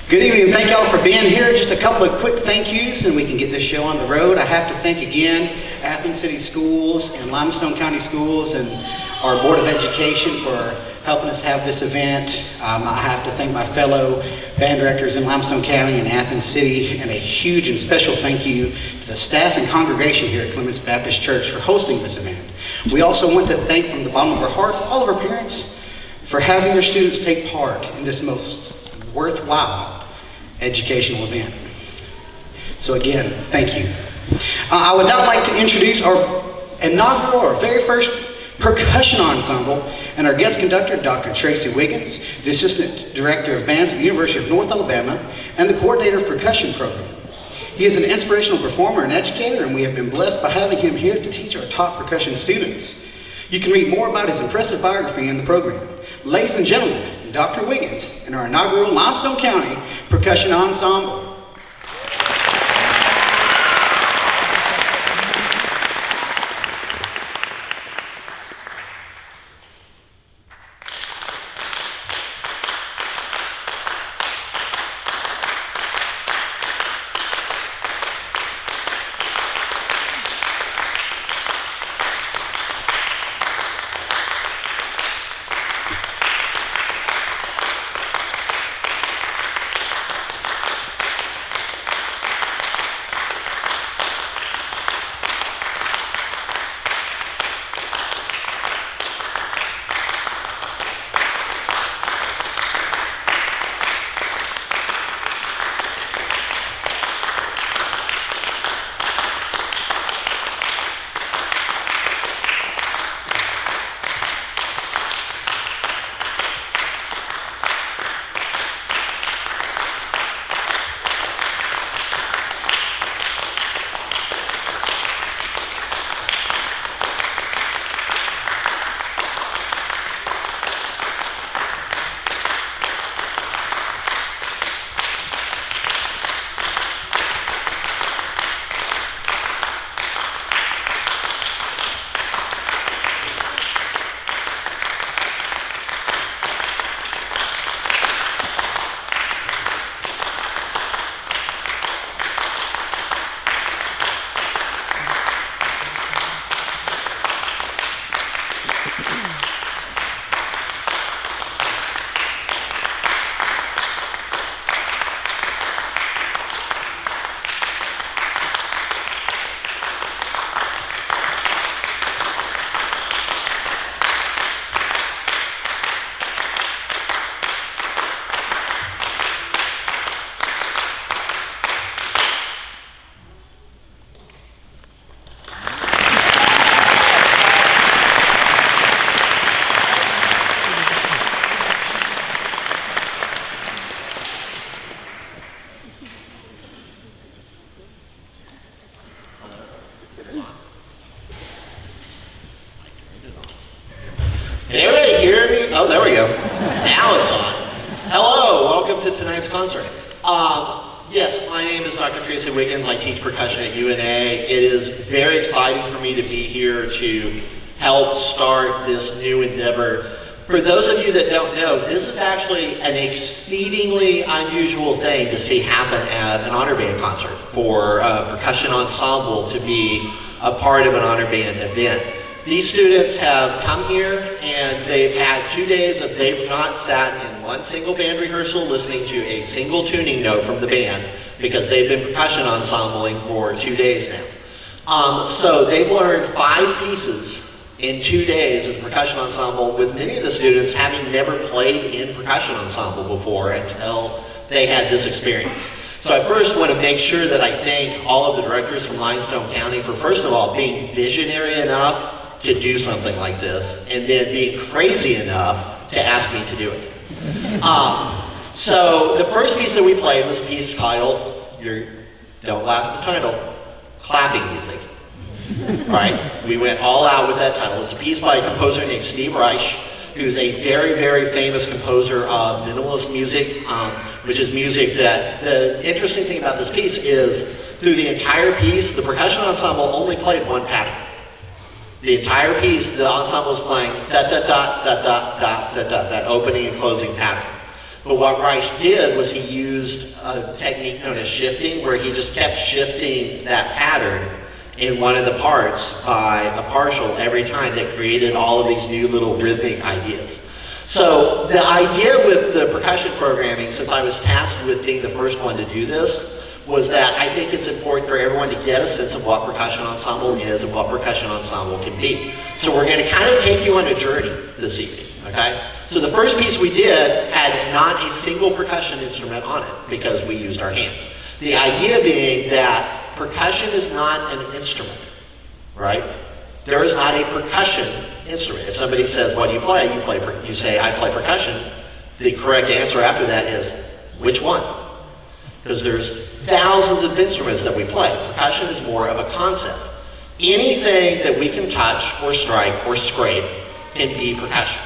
Good evening, and thank y'all for being here. Just a couple of quick thank yous and we can get this show on the road. I have to thank again Athens City Schools and Limestone County Schools and our Board of Education for helping us have this event. I have to thank my fellow band directors in Limestone County and Athens City, and a huge and special thank you to the staff and congregation here at Clements Baptist Church for hosting this event. We also want to thank from the bottom of our hearts all of our parents for having their students take part in this most worthwhile educational event. So again, thank you. I would now like to introduce our inaugural, our very first percussion ensemble, and our guest conductor, Dr. Tracy Wiggins, the Assistant Director of Bands at the University of North Alabama, and the Coordinator of Percussion Program. He is an inspirational performer and educator, and we have been blessed by having him here to teach our top percussion students. You can read more about his impressive biography in the program. Ladies and gentlemen, Dr. Wiggins and our inaugural Limestone County Percussion Ensemble. Can everybody hear me? Oh, there we go. Now it's on. Hello, welcome to tonight's concert. Yes, my name is Dr. Tracy Wiggins. I teach percussion at UNA. It is very exciting for me to be here to help start this new endeavor. For those of you that don't know, this is actually an exceedingly unusual thing to see happen at an honor band concert for a percussion ensemble to be a part of an honor band event. These students have come here and they've had 2 days of they've not sat in one single band rehearsal listening to a single tuning note from the band because they've been percussion ensembling for 2 days now. So they've learned 5 pieces in 2 days as a percussion ensemble, with many of the students having never played in percussion ensemble before until they had this experience. So I first want to make sure that I thank all of the directors from Limestone County for, first of all, being visionary enough to do something like this, and then being crazy enough to ask me to do it. So the first piece that we played was a piece titled, don't laugh at the title, Clapping Music. Right? We went all out with that title. It's a piece by a composer named Steve Reich, who's a very, very famous composer of minimalist music, which is music that, the interesting thing about this piece is, through the entire piece, the percussion ensemble only played one pattern. The entire piece, the ensemble is playing da-da-da, da-da-da, da-da, that opening and closing pattern. But what Reich did was he used a technique known as shifting, where he just kept shifting that pattern in one of the parts by a partial every time, that created all of these new little rhythmic ideas. So the idea with the percussion programming, since I was tasked with being the first one to do this, was that I think it's important for everyone to get a sense of what percussion ensemble is and what percussion ensemble can be. So we're going to kind of take you on a journey this evening, okay? So the first piece we did had not a single percussion instrument on it because we used our hands. The idea being that percussion is not an instrument, right? There is not a percussion instrument. If somebody says, what do you play? You say, I play percussion. The correct answer after that is, which one? Because there's thousands of instruments that we play. Percussion is more of a concept. Anything that we can touch or strike or scrape can be percussion.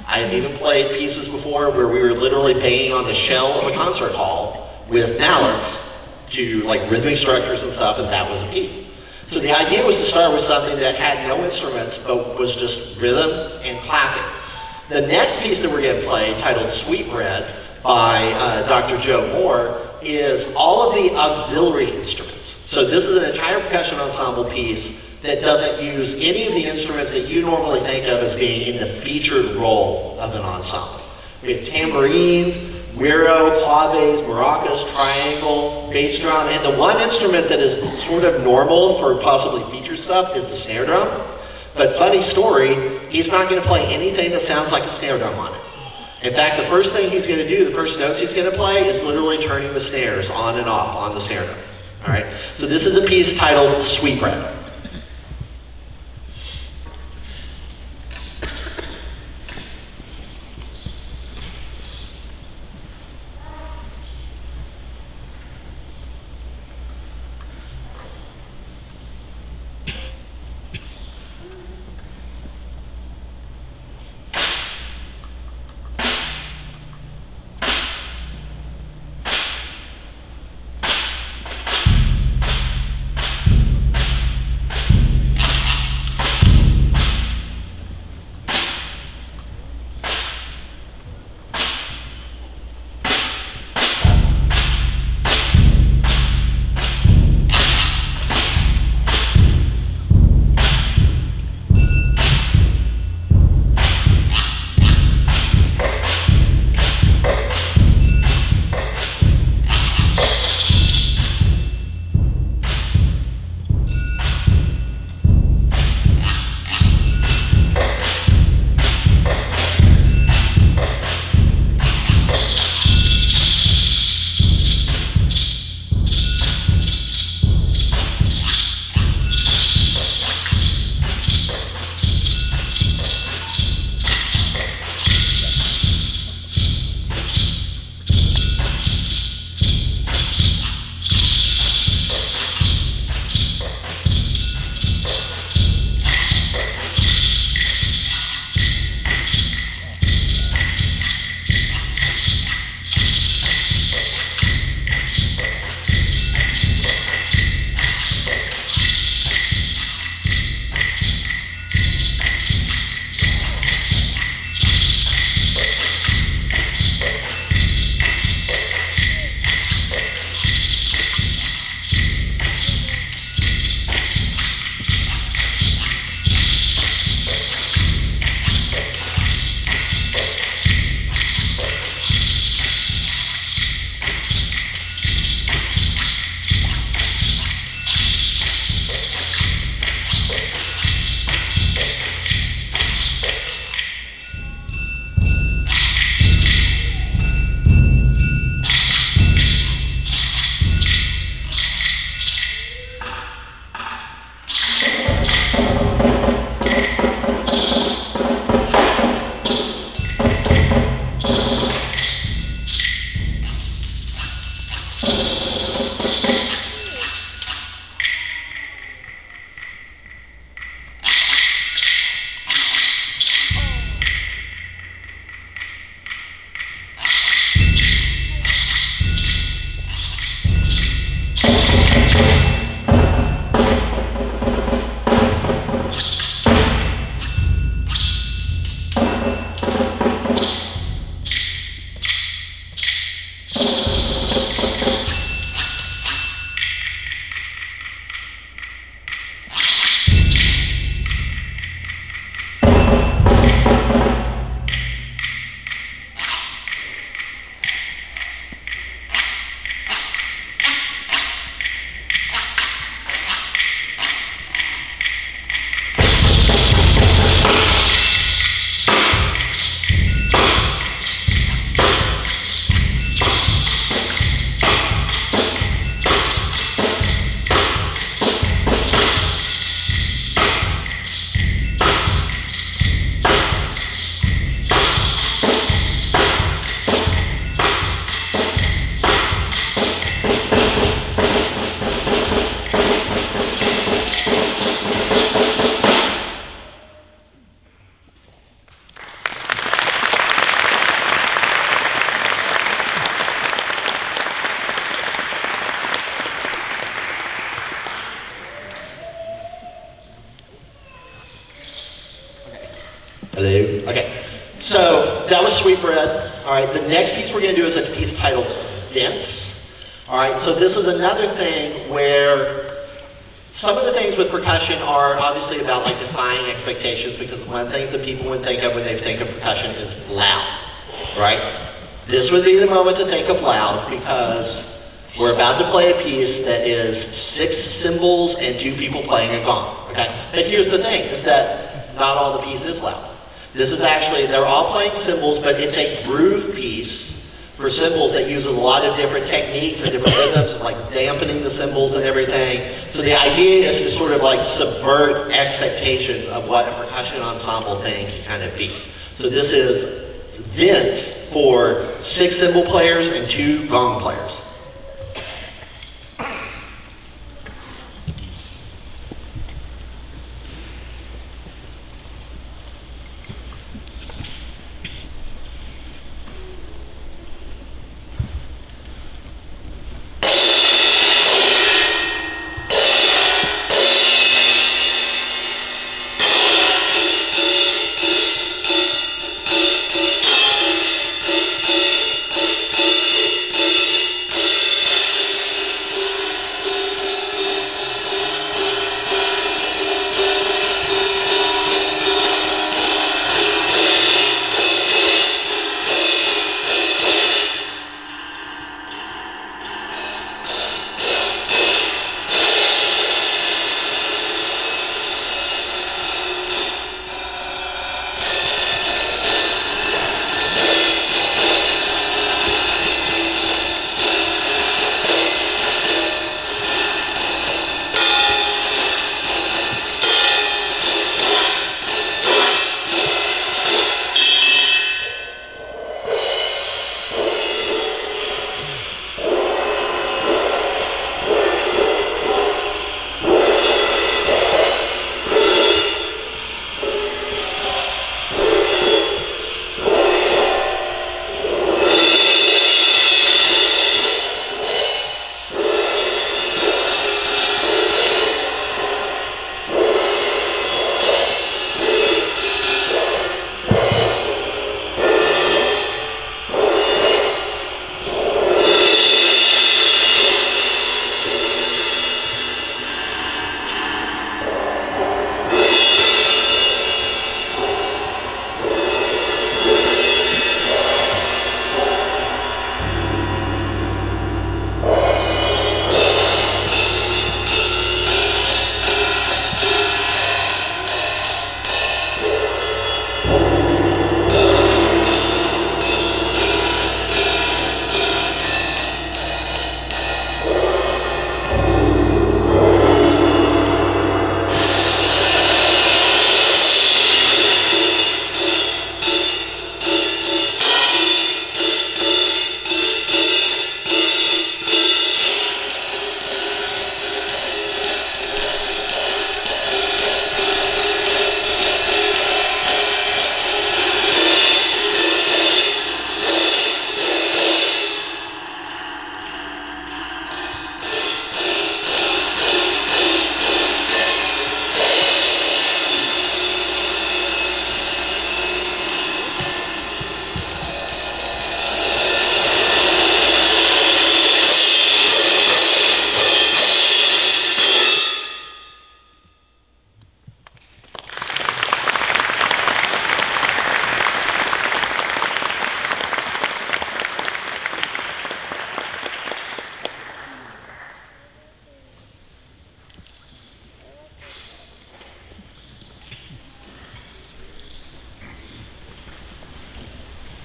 I have even played pieces before where we were literally banging on the shell of a concert hall with mallets to like rhythmic structures and stuff, and that was a piece. So the idea was to start with something that had no instruments, but was just rhythm and clapping. The next piece that we're going to play, titled Sweetbread by Dr. Joe Moore, is all of the auxiliary instruments. So this is an entire percussion ensemble piece that doesn't use any of the instruments that you normally think of as being in the featured role of an ensemble. We have tambourines, güiro, claves, maracas, triangle, bass drum, and the one instrument that is sort of normal for possibly featured stuff is the snare drum. But funny story, he's not going to play anything that sounds like a snare drum on it. In fact, the first thing he's going to do, the first notes he's going to play, is literally turning the snares on and off on the snare drum. All right? So this is a piece titled Sweetbread. right, the next piece we're going to do is a piece titled Vents. All right, so this is another thing where some of the things with percussion are obviously about like defying expectations, because one of the things that people would think of when they think of percussion is loud, right? This would be the moment to think of loud, because we're about to play a piece that is 6 cymbals and 2 people playing a gong, okay? But here's the thing, is that not all the piece is loud. This is actually, they're all playing cymbals, but it's a groove piece for cymbals that uses a lot of different techniques and different rhythms of like dampening the cymbals and everything. So the idea is to sort of like subvert expectations of what a percussion ensemble thing can kind of be. So this is Vents for 6 cymbal players and 2 gong players.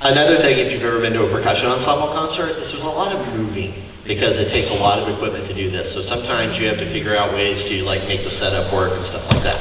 Another thing, if you've ever been to a percussion ensemble concert, is there's a lot of moving, because it takes a lot of equipment to do this. So sometimes you have to figure out ways to like make the setup work and stuff like that.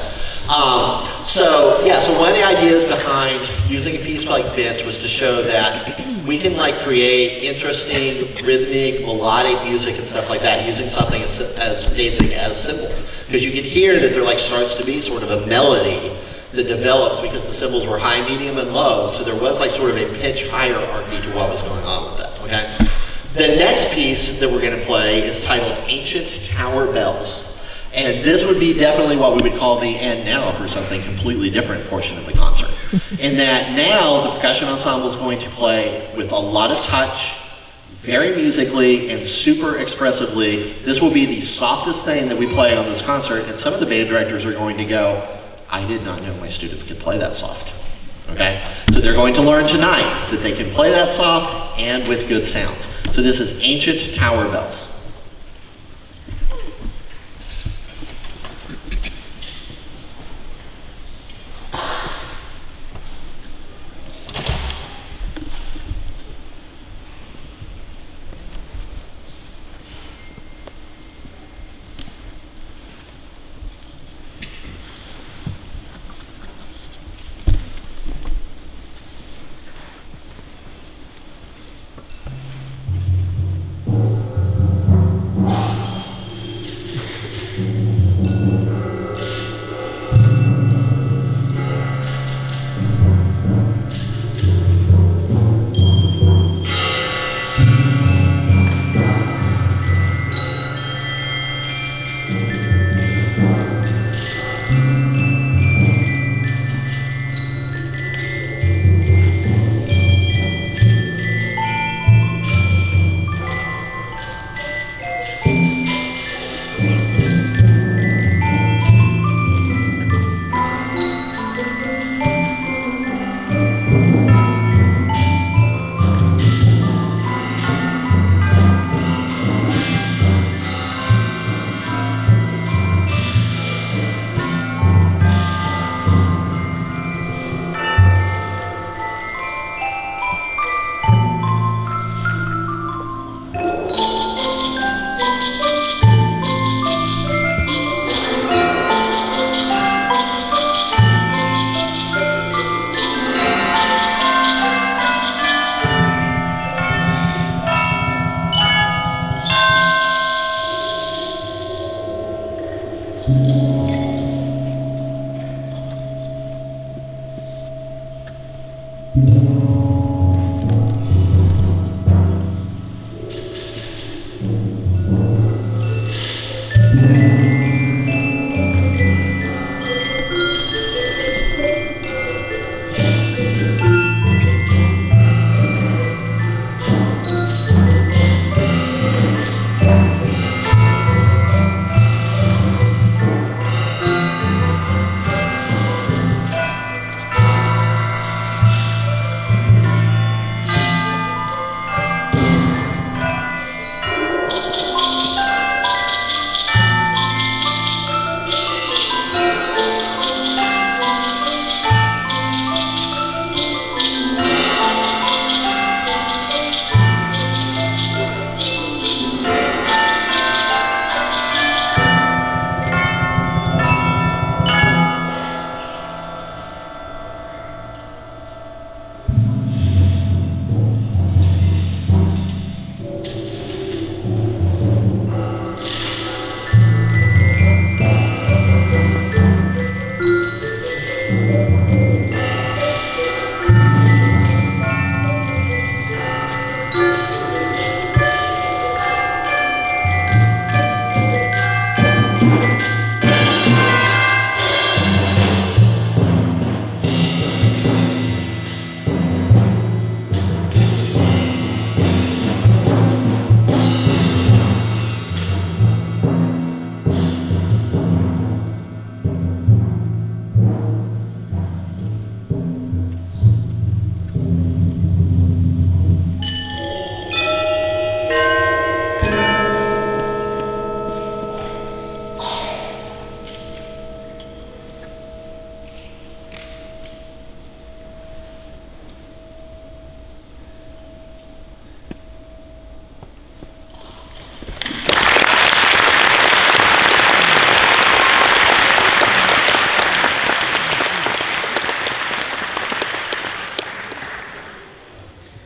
So one of the ideas behind using a piece like Vents was to show that we can like create interesting rhythmic, melodic music and stuff like that using something as basic as cymbals. Because you can hear that there like starts to be sort of a melody that develops because the cymbals were high, medium, and low, so there was like sort of a pitch hierarchy to what was going on with that, okay? The next piece that we're gonna play is titled Ancient Tower Bells. And this would be definitely what we would call the "and now" for something completely different portion of the concert. in that now the percussion ensemble is going to play with a lot of touch, very musically and super expressively. This will be the softest thing that we play on this concert, and some of the band directors are going to go, I did not know my students could play that soft. Okay? So they're going to learn tonight that they can play that soft and with good sounds. So this is Ancient Tower Bells.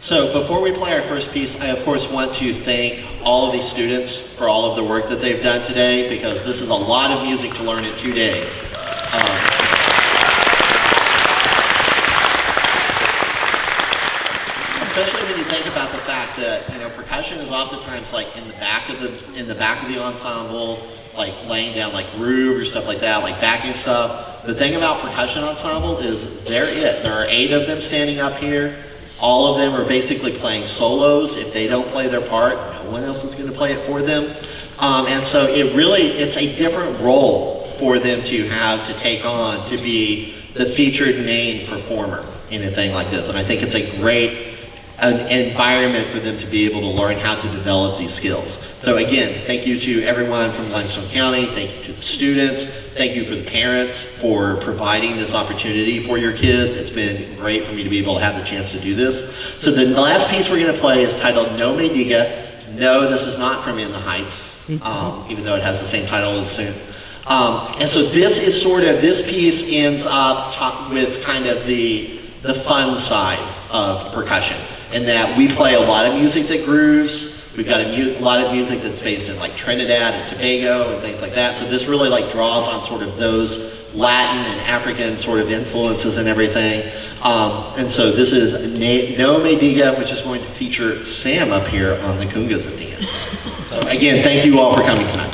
So before we play our first piece, I of course want to thank all of these students for all of the work that they've done today, because this is a lot of music to learn in 2 days. Especially when you think about the fact that, you know, percussion is oftentimes like in the back of the ensemble, like laying down like groove or stuff like that, like backing stuff. the thing about Percussion Ensemble is they're it. There are 8 of them standing up here. All of them are basically playing solos. If they don't play their part, no one else is going to play it for them. And so it's a different role for them to have to take on to be the featured main performer in a thing like this. And I think it's a great environment for them to be able to learn how to develop these skills. So again, thank you to everyone from Limestone County, thank you to the students, thank you for the parents for providing this opportunity for your kids. It's been great for me to be able to have the chance to do this. So the last piece we're going to play is titled No Me Diga. No, this is not from In the Heights, even though it has the same title as soon. And so this piece ends up with kind of the fun side of percussion, in that we play a lot of music that grooves. We've got a lot of music that's based in like Trinidad and Tobago and things like that. So this really like draws on sort of those Latin and African sort of influences and everything. And so this is No Me Diga, which is going to feature Sam up here on the congas at the end. So again, thank you all for coming tonight.